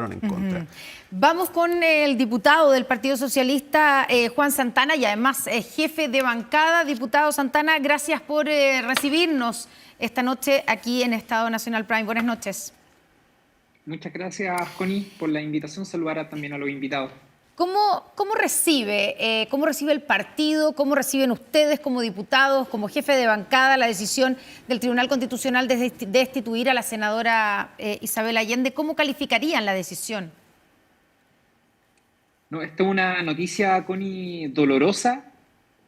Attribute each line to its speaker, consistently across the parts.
Speaker 1: votaron en contra.
Speaker 2: Vamos con el diputado del Partido Socialista, Juan Santana, y además jefe de bancada. Diputado Santana, gracias por recibirnos esta noche aquí en Estado Nacional Prime. Buenas noches.
Speaker 3: Muchas gracias, Connie, por la invitación. Saludar también a los invitados.
Speaker 2: ¿Cómo recibe el partido, cómo reciben ustedes como diputados, como jefe de bancada, la decisión del Tribunal Constitucional de destituir a la senadora Isabel Allende? ¿Cómo calificarían la decisión?
Speaker 3: No, esta es una noticia, Connie, dolorosa,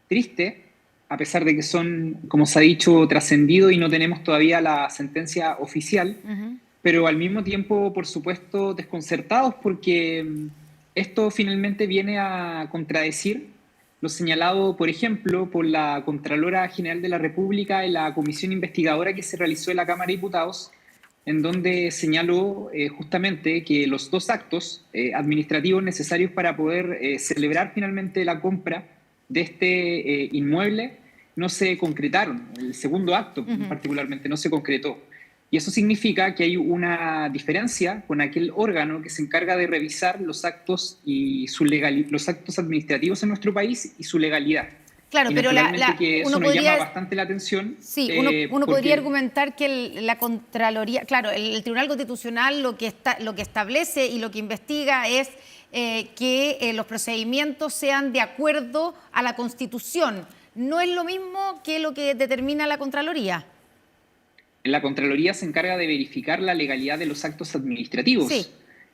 Speaker 3: triste, a pesar de que son, como se ha dicho, trascendido y no tenemos todavía la sentencia oficial, pero al mismo tiempo, por supuesto, desconcertados porque esto finalmente viene a contradecir lo señalado, por ejemplo, por la Contralora General de la República en la comisión investigadora que se realizó en la Cámara de Diputados, en donde señaló justamente que los dos actos administrativos necesarios para poder celebrar finalmente la compra de este inmueble no se concretaron. El segundo acto particularmente no se concretó. Y eso significa que hay una diferencia con aquel órgano que se encarga de revisar los actos y los actos administrativos en nuestro país y su legalidad.
Speaker 2: Claro, pero
Speaker 3: que eso nos llama bastante la atención.
Speaker 2: Sí, uno podría argumentar que la Contraloría, claro, el Tribunal Constitucional lo que establece y lo que investiga es que los procedimientos sean de acuerdo a la Constitución. ¿No es lo mismo que lo que determina la Contraloría?
Speaker 3: La Contraloría se encarga de verificar la legalidad de los actos administrativos.
Speaker 2: Sí.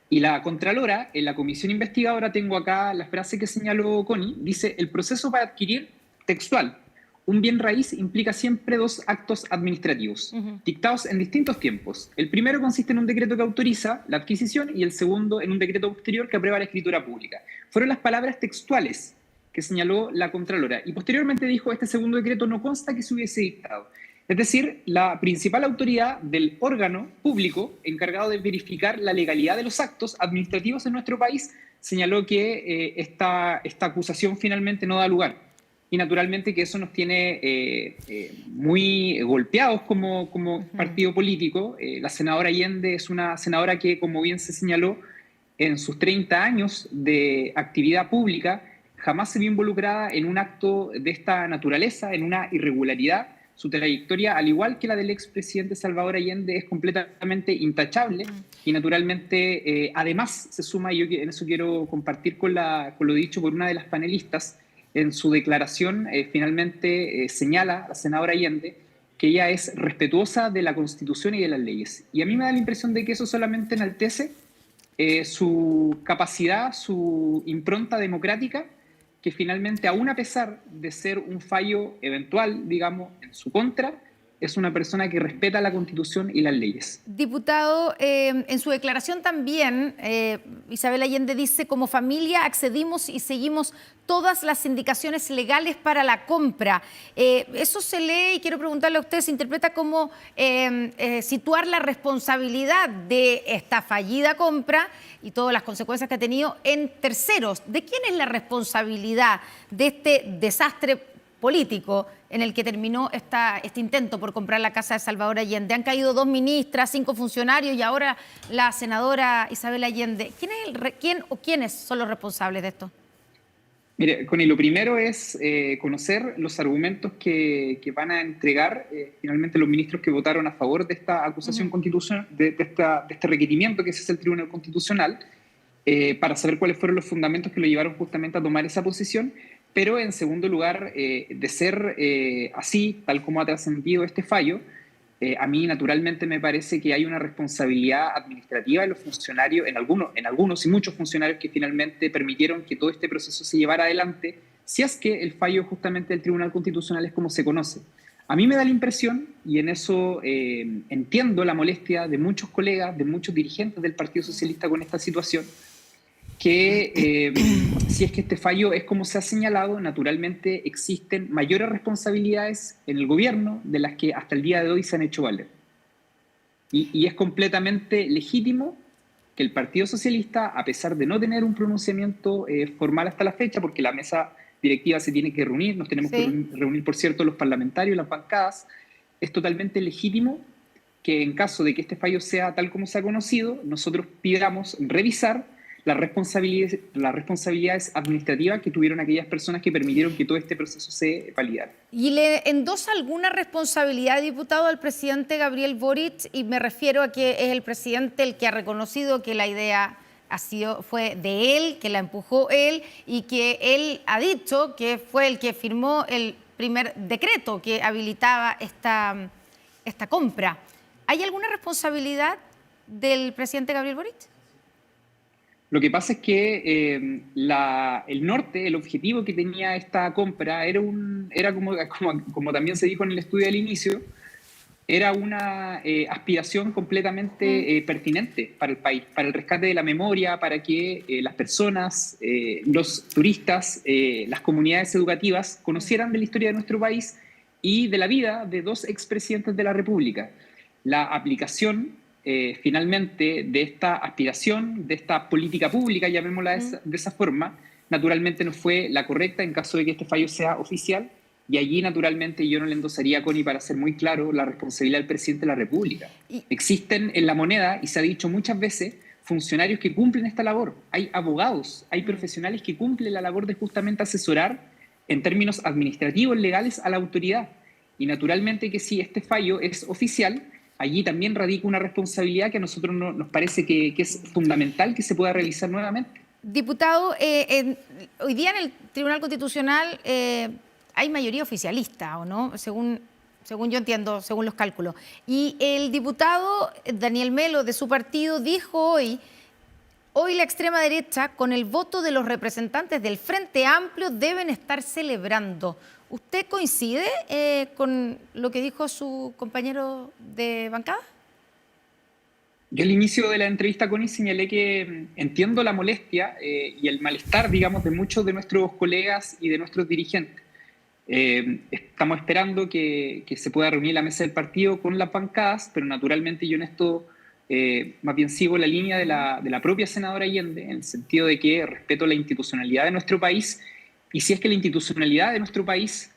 Speaker 3: Y la Contralora, en la comisión investigadora, tengo acá la frase que señaló Connie, dice: el proceso para adquirir, textual, un bien raíz implica siempre dos actos administrativos, dictados en distintos tiempos. El primero consiste en un decreto que autoriza la adquisición y el segundo en un decreto posterior que aprueba la escritura pública. Fueron las palabras textuales que señaló la Contralora. Y posteriormente dijo: este segundo decreto no consta que se hubiese dictado. Es decir, la principal autoridad del órgano público encargado de verificar la legalidad de los actos administrativos en nuestro país señaló que esta acusación finalmente no da lugar. Y naturalmente que eso nos tiene muy golpeados como partido político. La senadora Allende es una senadora que, como bien se señaló, en sus 30 años de actividad pública jamás se vio involucrada en un acto de esta naturaleza, en una irregularidad. Su trayectoria, al igual que la del expresidente Salvador Allende, es completamente intachable y naturalmente además se suma, y yo en eso quiero compartir con lo dicho por una de las panelistas, en su declaración finalmente señala a la senadora Allende que ella es respetuosa de la Constitución y de las leyes. Y a mí me da la impresión de que eso solamente enaltece su capacidad, su impronta democrática, que finalmente, aún a pesar de ser un fallo eventual, digamos, en su contra, es una persona que respeta la Constitución y las leyes.
Speaker 2: Diputado, en su declaración también, Isabel Allende dice: como familia accedimos y seguimos todas las indicaciones legales para la compra. Eso se lee, y quiero preguntarle a usted, se interpreta como situar la responsabilidad de esta fallida compra y todas las consecuencias que ha tenido en terceros. ¿De quién es la responsabilidad de este desastre político en el que terminó este intento por comprar la casa de Salvador Allende? Han caído 2 ministras, 5 funcionarios y ahora la senadora Isabel Allende. ¿Quién o quiénes son los responsables de esto?
Speaker 3: Mire, Connie, lo primero es conocer los argumentos que van a entregar finalmente los ministros que votaron a favor de esta acusación constitucional, de este requerimiento que se hace el Tribunal Constitucional, para saber cuáles fueron los fundamentos que lo llevaron justamente a tomar esa posición. Pero en segundo lugar, de ser así, tal como ha trascendido este fallo, a mí naturalmente me parece que hay una responsabilidad administrativa de los funcionarios, en algunos y muchos funcionarios que finalmente permitieron que todo este proceso se llevara adelante, si es que el fallo justamente del Tribunal Constitucional es como se conoce. A mí me da la impresión, y en eso entiendo la molestia de muchos colegas, de muchos dirigentes del Partido Socialista con esta situación, que si es que este fallo es como se ha señalado, naturalmente existen mayores responsabilidades en el gobierno de las que hasta el día de hoy se han hecho valer. Y es completamente legítimo que el Partido Socialista, a pesar de no tener un pronunciamiento formal hasta la fecha, porque la mesa directiva se tiene que reunir, nos tenemos que reunir, por cierto, los parlamentarios, las bancadas, es totalmente legítimo que en caso de que este fallo sea tal como se ha conocido, nosotros pidamos revisar las responsabilidades administrativas que tuvieron aquellas personas que permitieron que todo este proceso se validara.
Speaker 2: ¿Y le endosa alguna responsabilidad, diputado, al presidente Gabriel Boric? Y me refiero a que es el presidente el que ha reconocido que la idea fue de él, que la empujó él y que él ha dicho que fue el que firmó el primer decreto que habilitaba esta compra. ¿Hay alguna responsabilidad del presidente Gabriel Boric?
Speaker 3: Lo que pasa es que el norte, el objetivo que tenía esta compra era como también se dijo en el estudio al inicio, era una aspiración completamente pertinente para el país, para el rescate de la memoria, para que las personas, los turistas, las comunidades educativas conocieran de la historia de nuestro país y de la vida de dos expresidentes de la República. La aplicación finalmente de esta aspiración, de esta política pública, llamémosla de esa forma, naturalmente no fue la correcta en caso de que este fallo sea oficial. Y allí, naturalmente, yo no le endosaría a Connie, para ser muy claro, la responsabilidad del presidente de la República. Existen en la moneda, y se ha dicho muchas veces, funcionarios que cumplen esta labor. Hay abogados, hay profesionales que cumplen la labor de justamente asesorar en términos administrativos, legales, a la autoridad. Y naturalmente que si este fallo es oficial, allí también radica una responsabilidad que a nosotros nos parece que es fundamental que se pueda revisar nuevamente.
Speaker 2: Diputado, hoy día en el Tribunal Constitucional hay mayoría oficialista, ¿o no? Según yo entiendo, según los cálculos. Y el diputado Daniel Melo, de su partido, dijo hoy la extrema derecha, con el voto de los representantes del Frente Amplio, deben estar celebrando. ¿Usted coincide con lo que dijo su compañero de bancada?
Speaker 3: Yo al inicio de la entrevista con Connie señalé que entiendo la molestia y el malestar, digamos, de muchos de nuestros colegas y de nuestros dirigentes. Estamos esperando que se pueda reunir la mesa del partido con las bancadas, pero naturalmente yo en esto más bien sigo la línea de la propia senadora Allende, en el sentido de que respeto la institucionalidad de nuestro país, y si es que la institucionalidad de nuestro país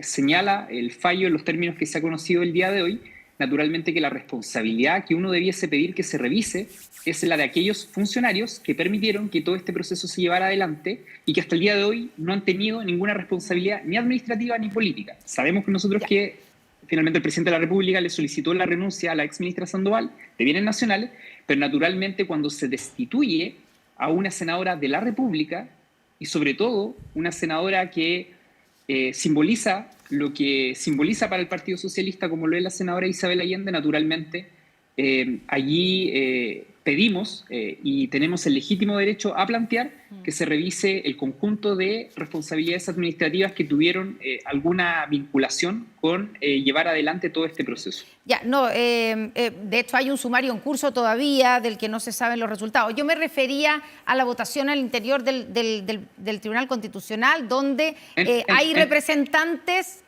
Speaker 3: señala el fallo en los términos que se ha conocido el día de hoy, naturalmente que la responsabilidad que uno debiese pedir que se revise es la de aquellos funcionarios que permitieron que todo este proceso se llevara adelante y que hasta el día de hoy no han tenido ninguna responsabilidad ni administrativa ni política. Sabemos que nosotros que finalmente el presidente de la República le solicitó la renuncia a la exministra Sandoval de Bienes Nacionales, pero naturalmente cuando se destituye a una senadora de la República y sobre todo una senadora que simboliza lo que simboliza para el Partido Socialista, como lo es la senadora Isabel Allende, naturalmente allí pedimos y tenemos el legítimo derecho a plantear que se revise el conjunto de responsabilidades administrativas que tuvieron alguna vinculación con llevar adelante todo este proceso.
Speaker 2: Ya, no, de hecho hay un sumario en curso todavía del que no se saben los resultados. Yo me refería a la votación al interior del Tribunal Constitucional, donde hay representantes,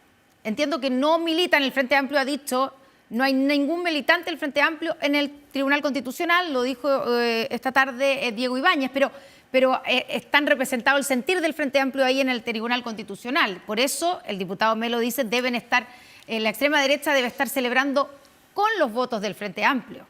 Speaker 2: entiendo que no militan, el Frente Amplio ha dicho, no hay ningún militante del Frente Amplio en el Tribunal Constitucional, lo dijo esta tarde Diego Ibáñez, pero están representados el sentir del Frente Amplio ahí en el Tribunal Constitucional. Por eso el diputado Melo dice, la extrema derecha debe estar celebrando con los votos del Frente Amplio.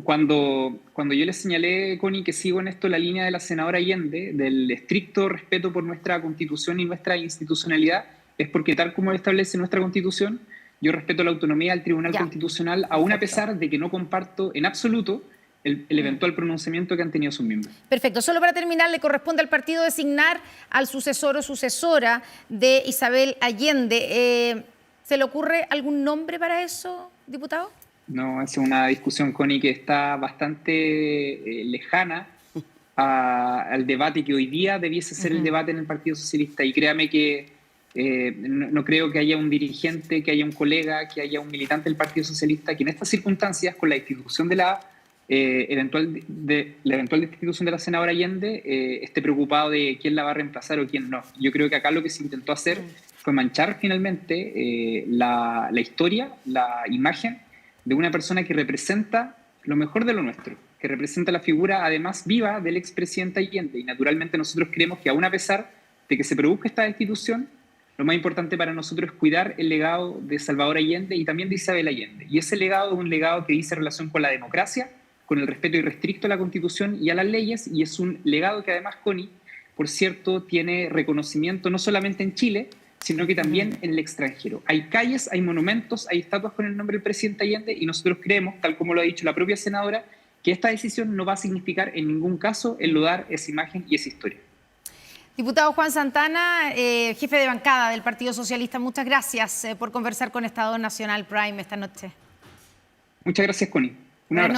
Speaker 3: Cuando yo les señalé, Connie, que sigo en esto la línea de la senadora Allende, del estricto respeto por nuestra Constitución y nuestra institucionalidad, es porque tal como establece nuestra Constitución, yo respeto la autonomía del Tribunal Constitucional, aún a pesar de que no comparto en absoluto el eventual pronunciamiento que han tenido sus miembros.
Speaker 2: Perfecto. Solo para terminar, le corresponde al partido designar al sucesor o sucesora de Isabel Allende. ¿Se le ocurre algún nombre para eso, diputado?
Speaker 3: No, es una discusión, Connie, que está bastante lejana al debate que hoy día debiese ser el debate en el Partido Socialista. Y créame que no creo que haya un dirigente, que haya un colega, que haya un militante del Partido Socialista que en estas circunstancias, con la institución de la eventual destitución de la senadora Allende, esté preocupado de quién la va a reemplazar o quién no. Yo creo que acá lo que se intentó hacer fue manchar finalmente la historia, la imagen de una persona que representa lo mejor de lo nuestro, que representa la figura además viva del expresidente Allende. Y naturalmente nosotros creemos que aún a pesar de que se produzca esta destitución, lo más importante para nosotros es cuidar el legado de Salvador Allende y también de Isabel Allende. Y ese legado es un legado que dice relación con la democracia, con el respeto irrestricto a la Constitución y a las leyes, y es un legado que además, Connie, por cierto, tiene reconocimiento no solamente en Chile, sino que también en el extranjero. Hay calles, hay monumentos, hay estatuas con el nombre del presidente Allende, y nosotros creemos, tal como lo ha dicho la propia senadora, que esta decisión no va a significar en ningún caso enlodar esa imagen y esa historia.
Speaker 2: Diputado Juan Santana, jefe de bancada del Partido Socialista, muchas gracias por conversar con Estado Nacional Prime esta noche.
Speaker 3: Muchas gracias, Connie. Un abrazo.